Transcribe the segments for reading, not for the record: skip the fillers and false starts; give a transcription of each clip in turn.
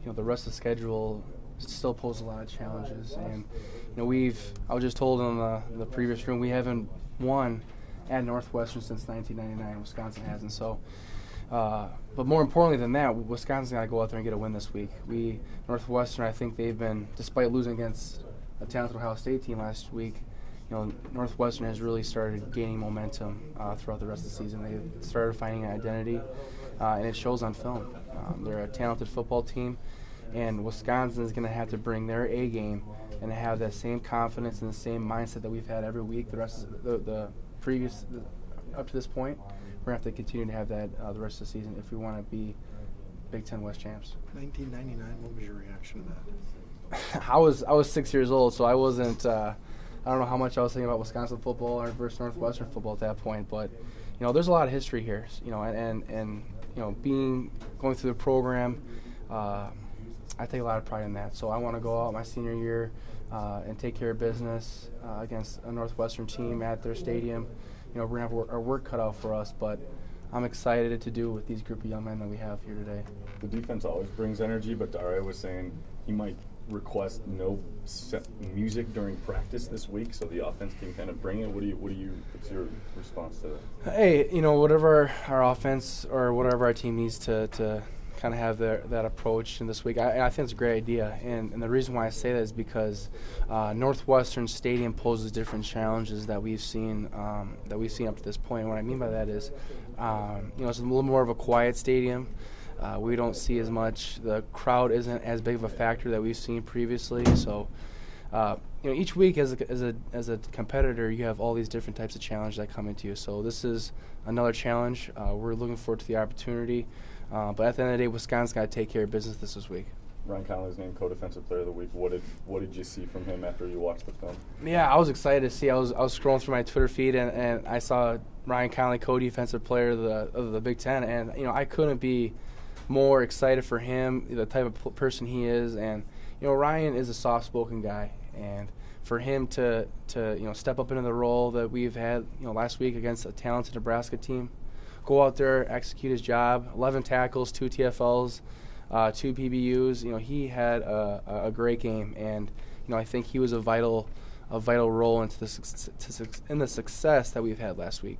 the rest of the schedule still poses a lot of challenges. And I was just told in the previous room, we haven't won at Northwestern since 1999. Wisconsin hasn't. So, but more importantly than that, Wisconsin's got to go out there and get a win this week. Northwestern, I think they've been, despite losing against a talented Ohio State team last week, Northwestern has really started gaining momentum throughout the rest of the season. They've started finding an identity, and it shows on film. They're a talented football team, and Wisconsin is going to have to bring their A game and have that same confidence and the same mindset that we've had every week. The rest of the previous up to this point, we're going to have to continue to have that the rest of the season if we want to be Big Ten West champs. 1999. What was your reaction to that? I was 6 years old, so I wasn't. I don't know how much I was thinking about Wisconsin football or versus Northwestern football at that point, but there's a lot of history here. And going through the program, I take a lot of pride in that. So I want to go out my senior year and take care of business against a Northwestern team at their stadium. We're gonna have our work cut out for us, but I'm excited to do with these group of young men that we have here today. The defense always brings energy, but Daria was saying he might request no music during practice this week, so the offense can kind of bring it. What's your response to that? Hey, whatever our offense or whatever our team needs to kind of have that approach in this week, I think it's a great idea. And the reason why I say that is because Northwestern Stadium poses different challenges that we've seen up to this point. And what I mean by that is, it's a little more of a quiet stadium. We don't see as much. The crowd isn't as big of a factor that we've seen previously. So, each week as a competitor, you have all these different types of challenges that come into you. So this is another challenge. We're looking forward to the opportunity. But at the end of the day, Wisconsin's got to take care of business this week. Ryan Connolly's named Co-Defensive Player of the Week. What did you see from him after you watched the film? Yeah, I was excited to see. I was scrolling through my Twitter feed and I saw Ryan Connolly Co-Defensive Player of the Big Ten, and I couldn't be more excited for him, the type of person he is. And Ryan is a soft-spoken guy, and for him to step up into the role that we've had last week against a talented Nebraska team, go out there, execute his job, 11 tackles, 2 TFLs, 2 PBUs. He had a great game, and I think he was a vital role into in the success that we've had last week.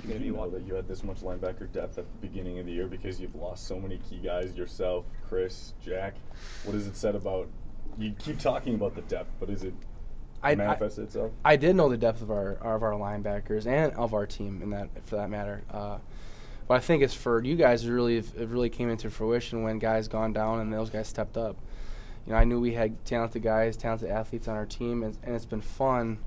Did you know that you had this much linebacker depth at the beginning of the year because you've lost so many key guys yourself, Chris, Jack? What has it said about – you keep talking about the depth, but is it manifest itself? I did know the depth of our linebackers and of our team for that matter. But I think it's for you guys, it really came into fruition when guys gone down and those guys stepped up. I knew we had talented guys, talented athletes on our team, and it's been fun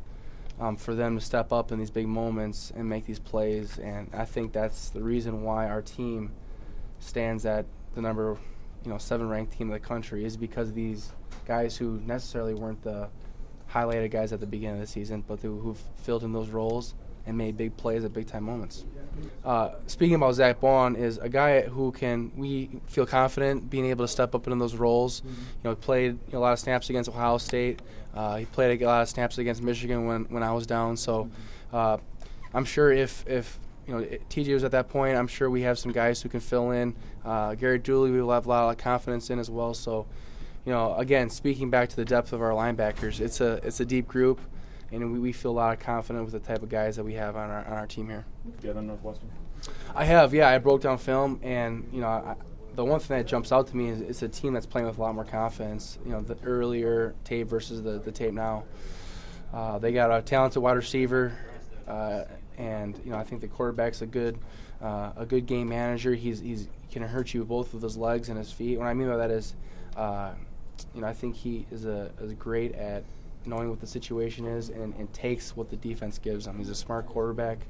for them to step up in these big moments and make these plays. And I think that's the reason why our team stands at the number 7 ranked team in the country, is because of these guys who necessarily weren't the highlighted guys at the beginning of the season, but who've filled in those roles and made big plays at big-time moments. Speaking about Zach Baughan, is a guy who we feel confident being able to step up into those roles. He played a lot of snaps against Ohio State. He played a lot of snaps against Michigan when I was down. So I'm sure if TJ was at that point, I'm sure we have some guys who can fill in. Garrett Dooley we will have a lot of confidence in as well. So, again, speaking back to the depth of our linebackers, it's a deep group. And we feel a lot of confidence with the type of guys that we have on our team here. You have on Northwestern? I have, yeah. I broke down film, and the one thing that jumps out to me is it's a team that's playing with a lot more confidence. The earlier tape versus the tape now. They got a talented wide receiver, and I think the quarterback's a good game manager. He can hurt you with both of his legs and his feet. What I mean by that is, I think he is great at knowing what the situation is and takes what the defense gives him. He's a smart quarterback,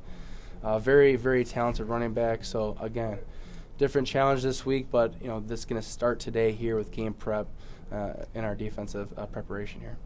very, very talented running back. So, again, different challenge this week, but, this is going to start today here with game prep in our defensive preparation here.